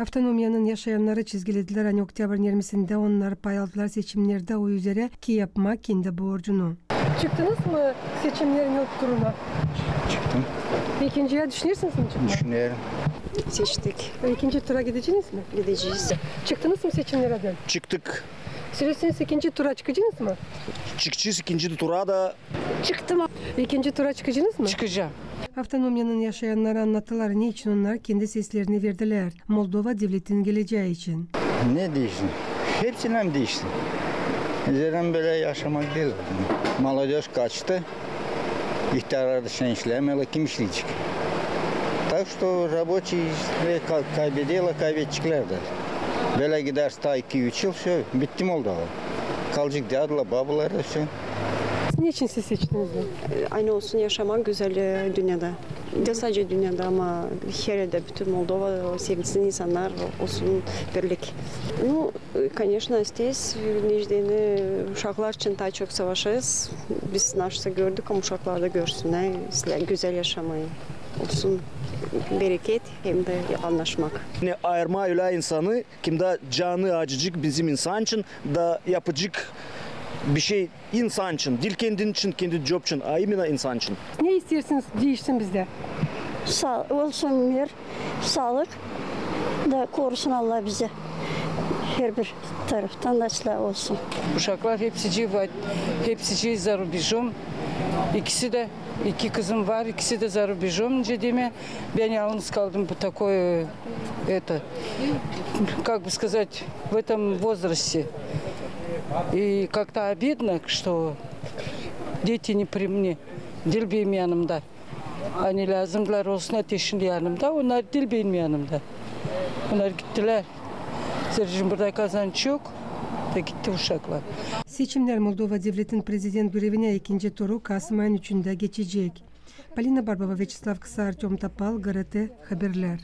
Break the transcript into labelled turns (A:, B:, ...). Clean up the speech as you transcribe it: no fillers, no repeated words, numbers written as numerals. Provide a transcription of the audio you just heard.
A: Автономиянын yaşayanları çizgilediler. Hani oktyabrın 20'sinde onlar pay aldılar seçimlerde o üzere ki yapma kendi borcunu. Çıktınız mı seçimlerin ilk turuna?
B: Çıktım.
A: İkinciye düşünürsünüz mü çıkmak?
B: Düşünüyorum.
C: Seçtik.
A: İkinci tura gideceksiniz mi?
C: Gideceğiz.
A: Çıktınız mı seçimlerden?
B: Çıktık.
A: Süresiniz ikinci tura çıkacaksınız mı?
B: Çıkacağız ikinci tura da.
C: Çıktım.
A: İkinci tura çıkacaksınız mı?
C: Çıkacağım.
A: Автономиянın yaşayanları anlattılar niçin onlar kendi seslerini verdiler. Moldova devletinin geleceği için.
B: Ne değişsin? Hepsine mi değişsin? Zeren böyle yaşamak değil. Молодежь kaçtı. İhtiyarlar dışına işlemeli. Kim işleyecek? Так что рабочие kaybedecekler de. Böyle giderse daha 2-3 yıl şey bitti Moldova. Kalacak diyorlar babalar da şey.
A: Niçin siz seçtiniz?
C: Aynı olsun yaşamak güzel dünyada. De sadece dünyada ama her yerde bütün Moldova sevgilisi insanlar olsun birlik. Ну, конечно, здесь necdeni uşaklar için daha çok savaşırız. Biz naşta gördük ama uşaklar da görsünler. Güzel yaşamayı olsun. Bereket hem de anlaşmak.
D: Ne ayırma öyle insanı kimde canı acıcık bizim insan için da yapıcık bir şey insan için, dil kendin için, kendi job için, ayımına insan için.
A: Ne istersiniz değişsin bizde?
E: Olsun mir, sağlık da korusun Allah bize. Her bir taraftan da olsun.
F: Uşaklar hepsi за рубежом. İkisi de, iki kızım var, ikisi de за рубежом. Cedime ben yalnız kaldım bu такое, как бы сказать, в этом возрасте. И как-то обидно, что дети не при мне, dil benim yanımda. Hani lazımlar olsun ateşin yanımda, onlar dil benim yanımda. Onlar gittiler. Sercim burada kazanç yok. Da gitti uşaklar.
A: Seçimler Moldova Devleti'nin prezident görevine ikinci turu Kasım ayının 3'ünde geçecek. Polina Barbova, Vyacheslav Kısa, Artyom Topal, GRT Haberler.